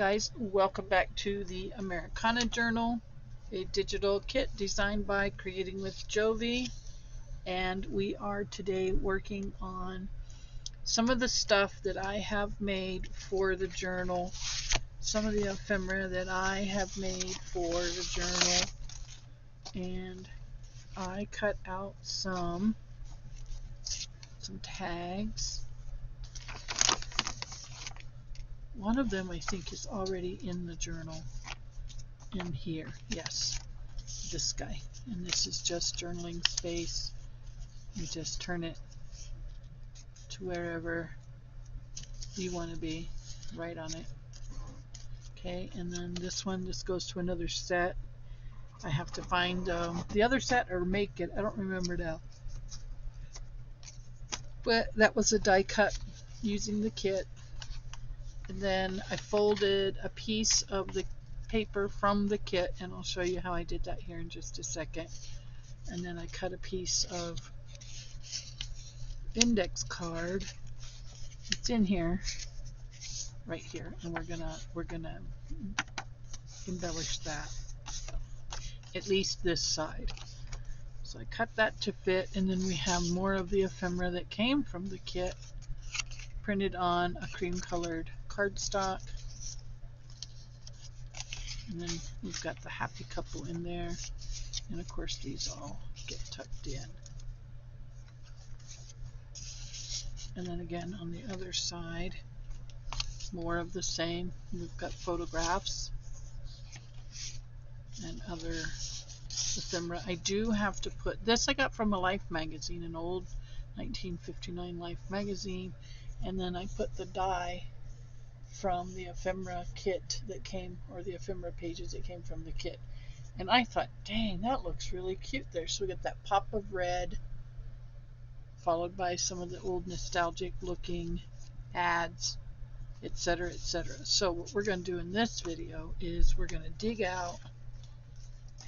guys, welcome back to the Americana Journal, a digital kit designed by Creating with Jovi, and we are today working on some of the stuff that I have made for the journal, some of the ephemera that I have made for the journal, and I cut out some tags. One of them I think is already in the journal in here. Yes, this guy. And this is just journaling space. You just turn it to wherever you want to be, right on it. Okay, and then this one just goes to another set. I have to find the other set or make it. I don't remember now. But that was a die cut using the kit. And then I folded a piece of the paper from the kit, and I'll show you how I did that here in just a second. And then I cut a piece of index card. It's in here, right here, and we're gonna embellish that, at least this side. So I cut that to fit, and then we have more of the ephemera that came from the kit printed on a cream colored cardstock. And then we've got the happy couple in there, and of course these all get tucked in. And then again on the other side, more of the same. We've got photographs and other ephemera. I do have to put this, I got from a Life magazine, an old 1959 Life magazine, and then I put the die from the ephemera kit that came, or the ephemera pages that came from the kit. And I thought, dang, that looks really cute there. So we get that pop of red, followed by some of the old nostalgic looking ads, etc., etc. So what we're going to do in this video is we're going to dig out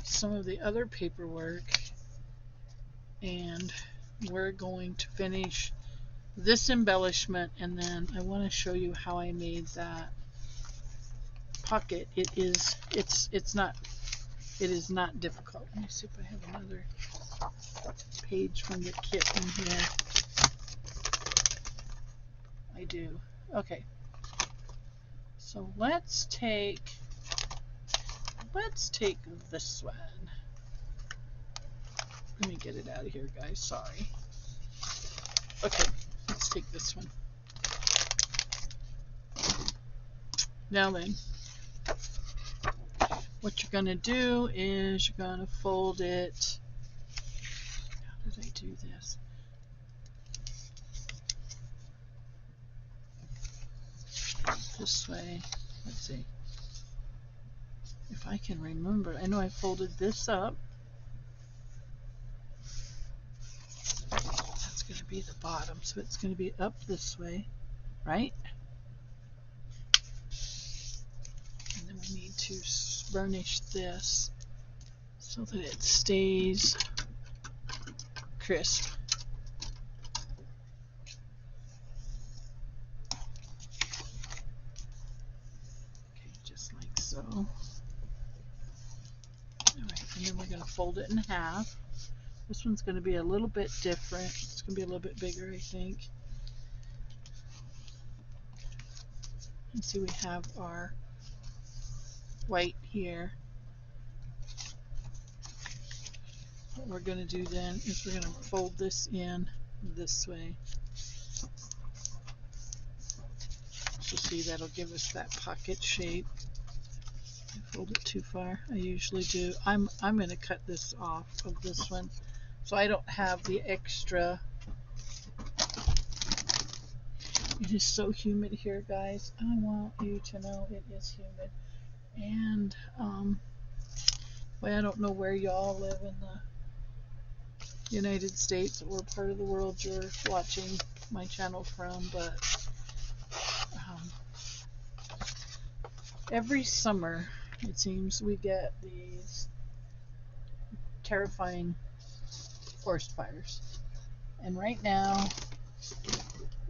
some of the other paperwork, and we're going to finish this embellishment, and then I want to show you how I made that pocket. It is not difficult. Let me see if I have another page from the kit in here. I do. Okay. So let's take this one. Let me get it out of here, guys. Sorry. Okay, let's take this one. Now then, what you're going to do is you're going to fold it. How did I do this? This way. Let's see. If I can remember. I know I folded this up. That's going to be the bottom, so it's going to be up this way, right? And then we need to burnish this so that it stays crisp. Okay, just like so. Alright, and then we're going to fold it in half. This one's going to be a little bit different. It's going to be a little bit bigger, I think. And see, we have our white here. What we're going to do then is we're going to fold this in this way. So see, that'll give us that pocket shape. I fold it too far. I usually do. I'm going to cut this off of this one so I don't have the extra. It is so humid here, guys. I want you to know it is humid. And well, I don't know where y'all live in the United States or part of the world you're watching my channel from, but every summer it seems we get these terrifying forest fires, and right now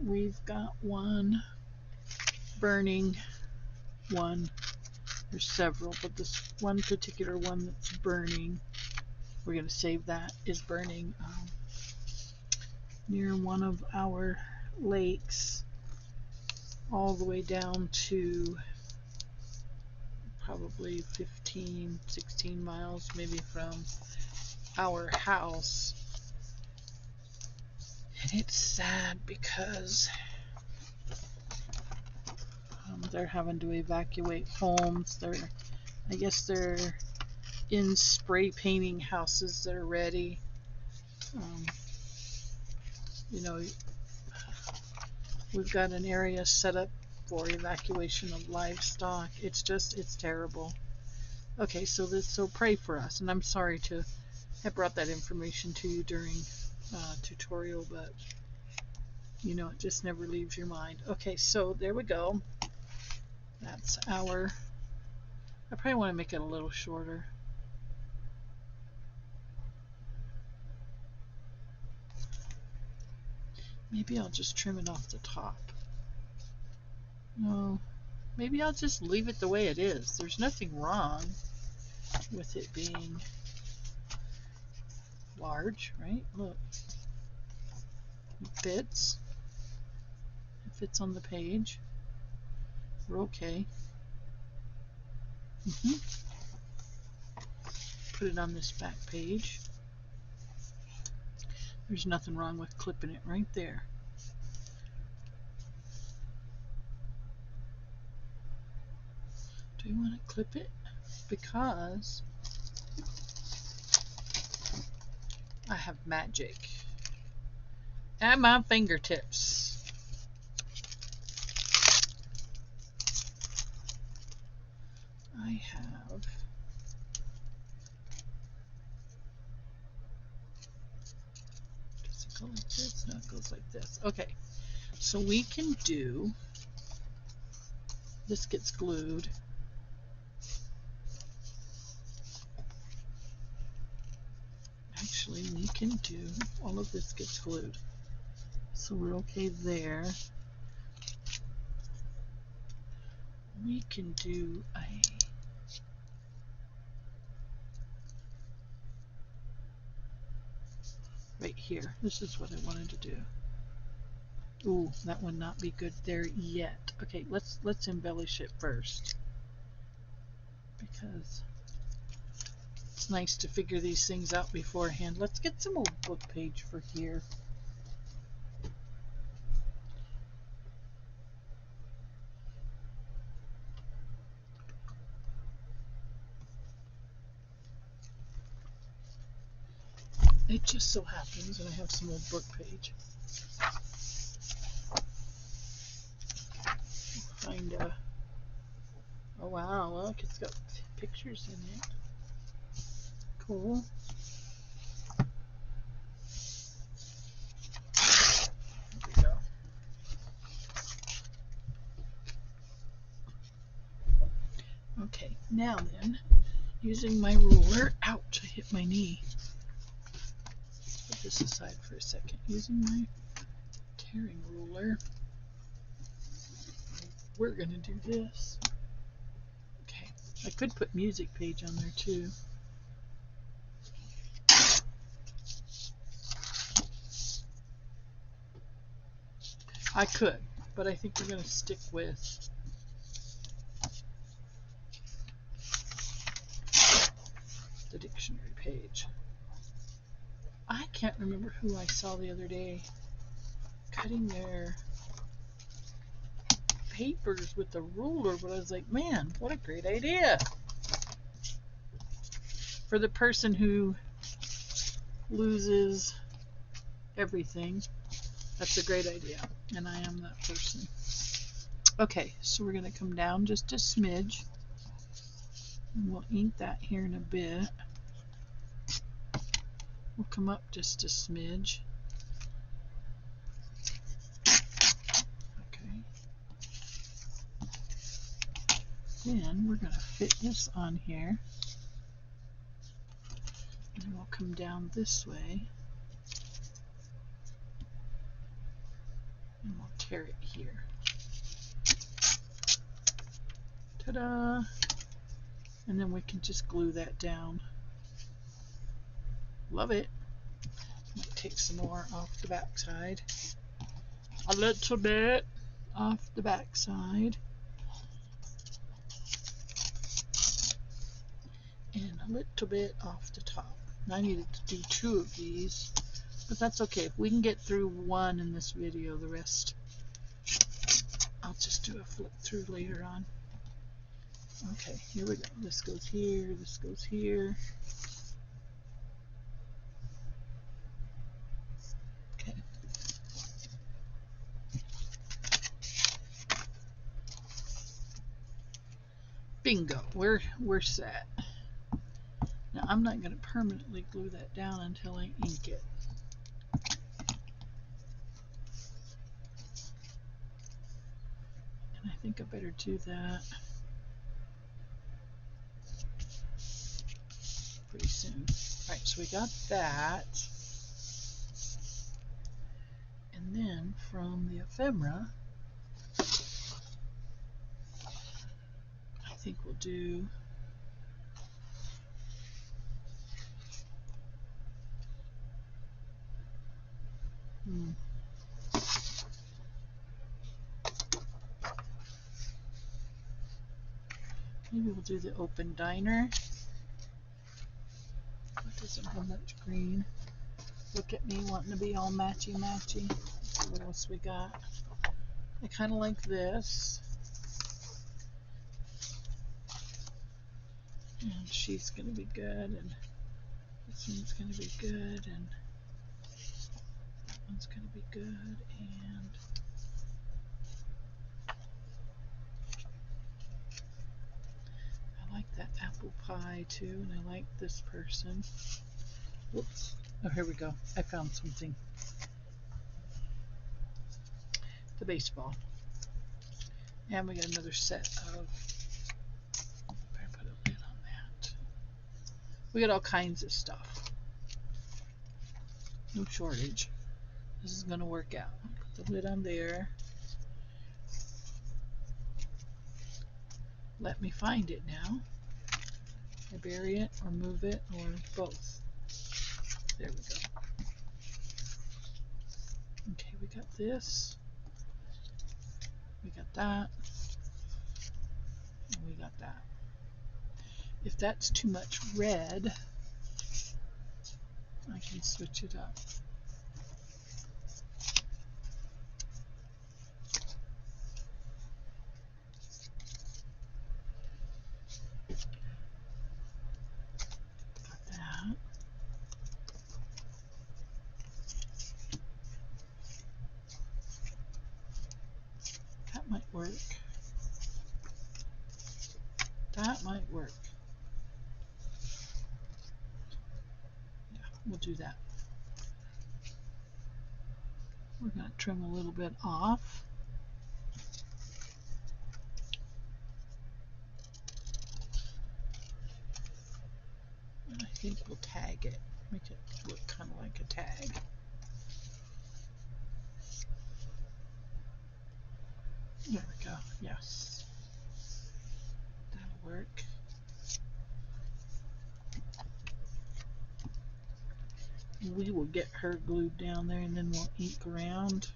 we've got one burning one. There's several, but this one particular one that's burning, we're going to save that, is burning near one of our lakes, all the way down to probably 15, 16 miles maybe from our house. And it's sad because they're having to evacuate homes. I guess they're in spray painting houses that are ready. You know, we've got an area set up for evacuation of livestock. It's terrible. Okay, so pray for us. And I'm sorry to have brought that information to you during tutorial, but you know, it just never leaves your mind. Okay, so there we go. That's our, I probably want to make it a little shorter. Maybe I'll just trim it off the top. No, maybe I'll just leave it the way it is. There's nothing wrong with it being large, right? Look, it fits. It fits on the page. We're okay. Put it on this back page. There's nothing wrong with clipping it right there. Do you want to clip it? Because I have magic at my fingertips. I have does it go like this? No, it goes like this. Okay, so we can do, this gets glued. Actually, we can do, all of this gets glued. So we're okay there. We can do a, right here. This is what I wanted to do. Ooh, that would not be good there yet. Okay, let's embellish it first, because it's nice to figure these things out beforehand. Let's get some old book page for here. It just so happens that I have some old book page. Find a, oh wow, look, it's got pictures in it. Cool. There we go. Okay, now then, using my ruler, ouch, I hit my knee. Let's put this aside for a second. Using my tearing ruler, we're going to do this. Okay, I could put music page on there too. I could, but I think we're going to stick with the dictionary page. I can't remember who I saw the other day cutting their papers with the ruler, but I was like, man, what a great idea. For the person who loses everything, that's a great idea, and I am that person. Okay, so we're going to come down just a smidge, and we'll ink that here in a bit. We'll come up just a smidge. Okay. Then we're going to fit this on here, and we'll come down this way, and we'll tear it here. Ta-da! And then we can just glue that down. Love it. Might take some more off the back side. A little bit off the back side. And a little bit off the top. I needed to do 2 of these, but that's okay. If we can get through 1 in this video, the rest I'll just do a flip through later on. Okay, here we go. This goes here, this goes here. Okay. Bingo, we're set. Now I'm not going to permanently glue that down until I ink it. And I think I better do that pretty soon. Alright, so we got that. And then from the ephemera, I think we'll do maybe we'll do the open diner. It doesn't have much green. Look at me wanting to be all matchy matchy. Let's see what else we got. I kind of like this. And she's going to be good, and this one's going to be good, and that one's going to be good, and I like that apple pie too, and I like this person. Whoops. Oh, here we go. I found something. The baseball. And we got another set of, I put a lid on that. We got all kinds of stuff. No shortage. This is going to work out. Put the lid on there. Let me find it now. I bury it or move it or both. There we go. Okay, we got this. We got that. And we got that. If that's too much red, I can switch it up. Got that. That might work. That might work. Yeah, we'll do that. We're going to trim a little bit off. And I think we'll tag it. Make it look kind of like a tag. There we go. Yes. That'll work. We will get her glued down there and then we'll ink around.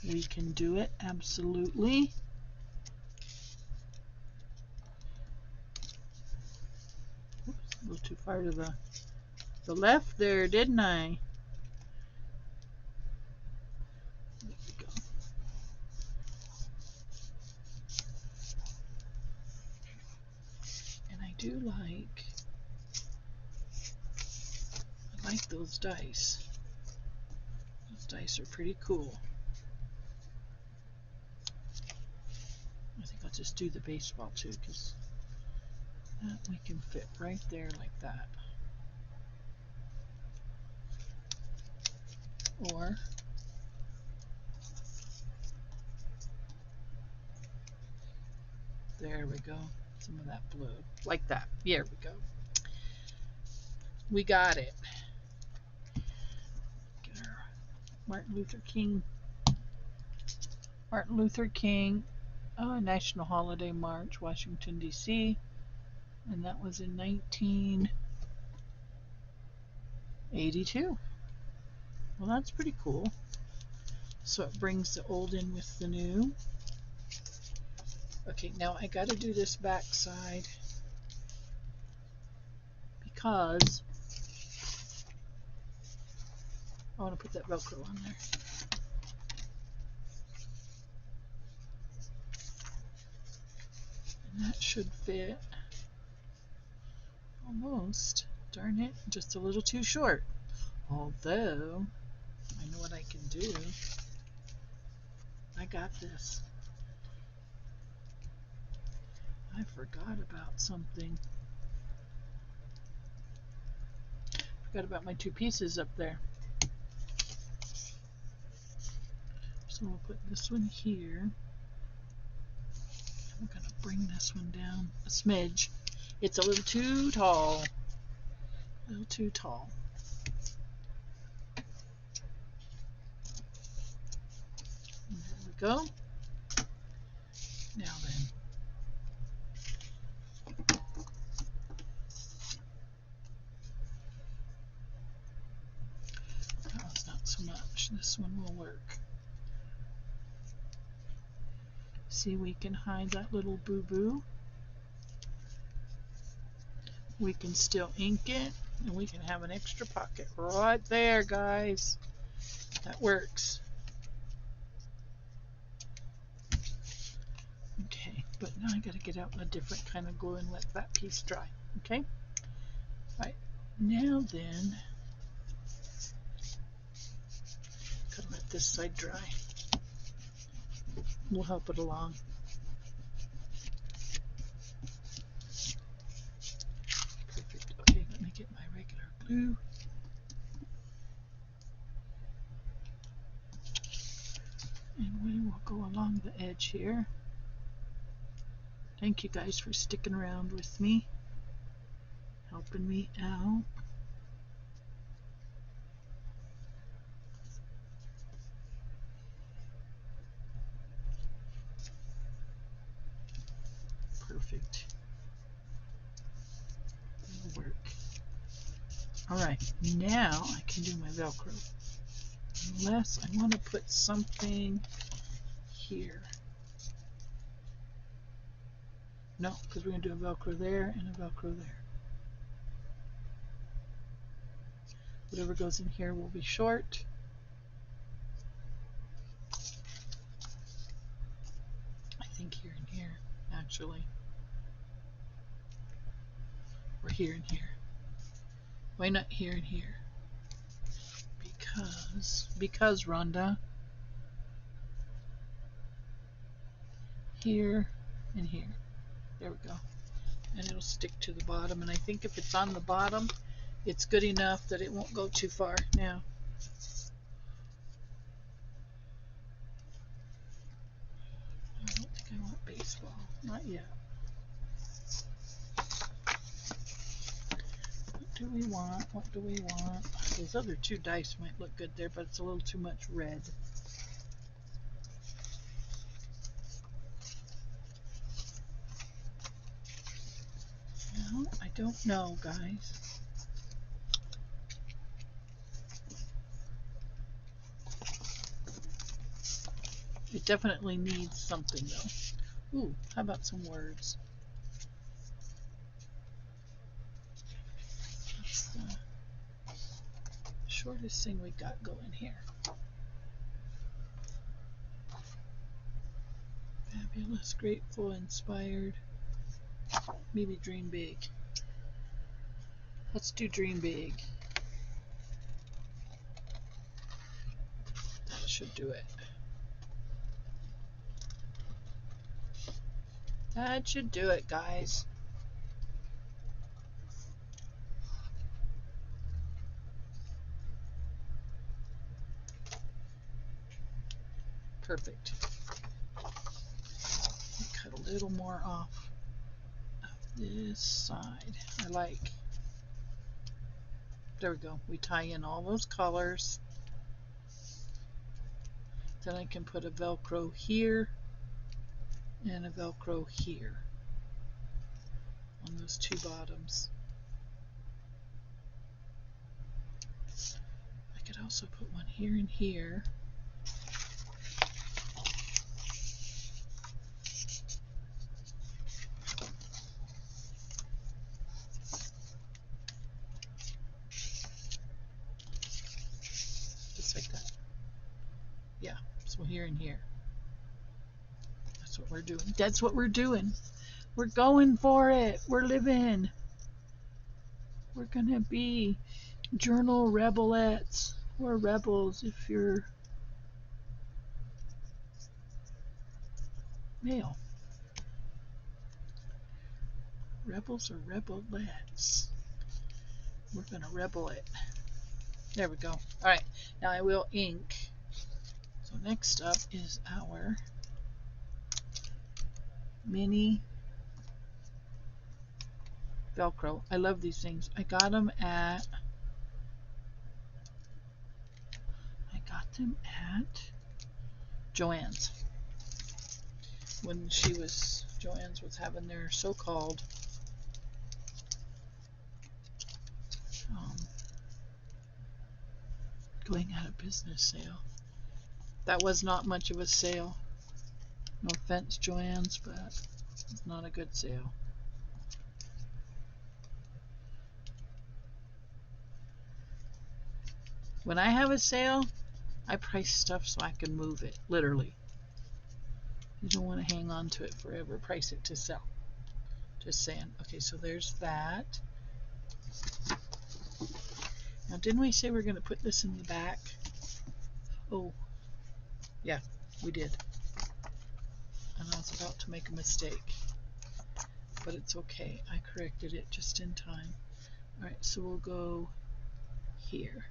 We can do it, absolutely. Oops, a little too far to the left there, didn't I? There we go. And I do I like those dice. Those dice are pretty cool. I think I'll just do the baseball too, because that we can fit right there like that. Or there we go. Some of that blue. Like that. There we go. We got it. Get our Martin Luther King Martin Luther King, National Holiday March, Washington, D.C., and that was in 1982. Well, that's pretty cool. So it brings the old in with the new. Okay, now I got to do this back side because I want to put that Velcro on there. And that should fit almost. Darn it, just a little too short. Although, I know what I can do. I got this. I forgot about something. Forgot about my two pieces up there. So we'll put this one here. I'm going to bring this one down a smidge. It's a little too tall. A little too tall. And there we go. Now then. That one's not so much. This one will work. See, we can hide that little boo-boo. We can still ink it, and we can have an extra pocket right there, guys. That works. Okay, but now I gotta get out a different kind of glue and let that piece dry. Okay? Alright, now then, gotta let this side dry. We'll help it along. Perfect. Okay, let me get my regular glue. And we will go along the edge here. Thank you guys for sticking around with me, helping me out. Perfect. That'll work. Alright, now I can do my Velcro. Unless I want to put something here. No, because we're going to do a Velcro there and a Velcro there. Whatever goes in here will be short. I think here and here, actually. Or here and here. Why not here and here? Because Rhonda, here and here. There we go. And it'll stick to the bottom. And I think if it's on the bottom, it's good enough that it won't go too far. Now, I don't think I want baseball. Not yet. What do we want? What do we want? Those other two dice might look good there, but it's a little too much red. No, I don't know, guys. It definitely needs something, though. Ooh, how about some words? That's the shortest thing we got going here. Fabulous, grateful, inspired. Maybe dream big. Let's do dream big. That should do it. That should do it, guys. Perfect. Cut a little more off of this side. I like. There we go. We tie in all those colors. Then I can put a Velcro here and a Velcro here on those two bottoms. I could also put one here and here. Just like that. Yeah, so here and here. That's what we're doing. That's what we're doing. We're going for it. We're living. We're gonna be journal rebelettes or rebels if you're male. Rebels or rebelettes. We're gonna rebel it. There we go. All right, now I will ink. So next up is our mini Velcro. I love these things. I got them at Joann's. When Joann's was having their so-called going out of business sale. That was not much of a sale. No offense, Joann's, but it's not a good sale. When I have a sale, I price stuff so I can move it, literally. You don't want to hang on to it forever. Price it to sell. Just saying. Okay, so there's that. Now, didn't we say we're going to put this in the back? Oh, yeah, we did. And I was about to make a mistake. But it's okay. I corrected it just in time. Alright, so we'll go here.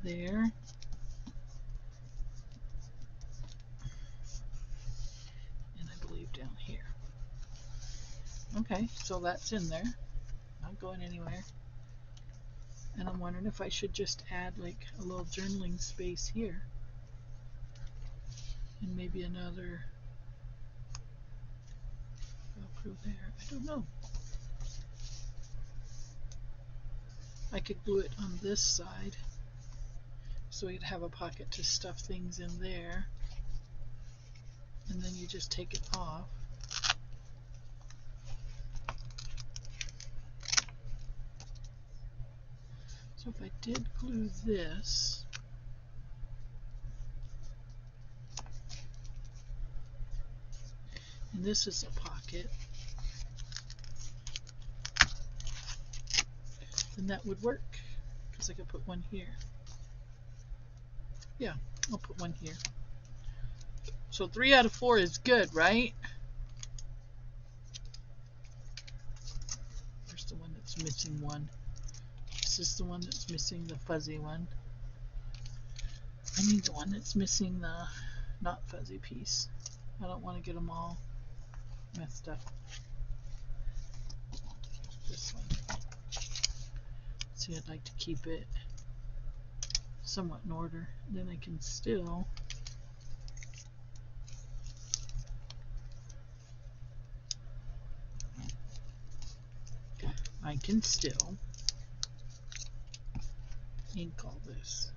There. And I believe down here. Okay, so that's in there. Not going anywhere. And I'm wondering if I should just add like a little journaling space here. And maybe another Velcro there. I don't know. I could glue it on this side so you'd have a pocket to stuff things in there. And then you just take it off. So if I did glue this, and this is a pocket, then that would work, because I could put one here. Yeah, I'll put one here. So 3 out of 4 is good, right? There's the one that's missing one. This is the one that's missing the fuzzy one. I need the one that's missing the not fuzzy piece. I don't want to get them all messed up. This one. See, I'd like to keep it somewhat in order. Then I can still ink all this.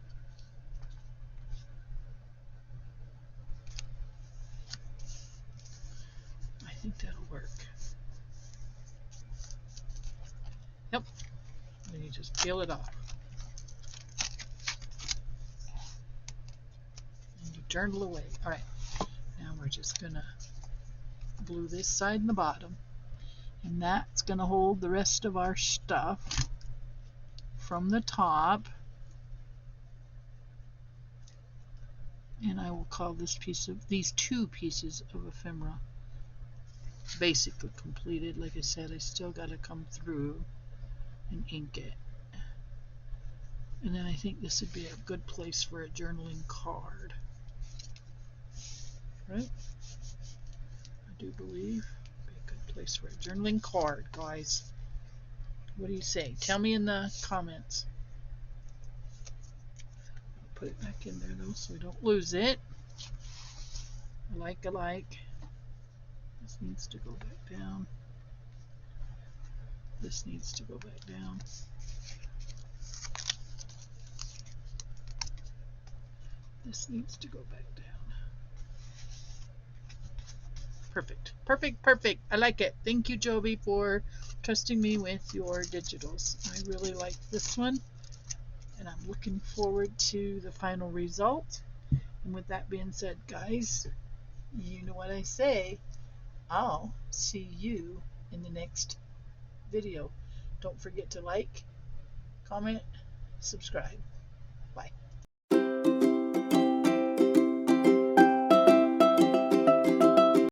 I think that'll work. Yep. Then you just peel it off. And you journal away. Alright. Now we're just gonna glue this side and the bottom. And that's gonna hold the rest of our stuff from the top. And I will call these two pieces of ephemera basically completed. Like I said, I still got to come through and ink it. And then I think this would be a good place for a journaling card. Right? I do believe it'd be a good place for a journaling card, guys. What do you say? Tell me in the comments. put it back in there though so we don't lose it. Alike. This needs to go back down. This needs to go back down. This needs to go back down. Perfect. I like it. Thank you, Jovi, for trusting me with your digitals. I really like this one, and I'm looking forward to the final result. And with that being said, guys, you know what I say. I'll see you in the next video. Don't forget to like, comment, subscribe.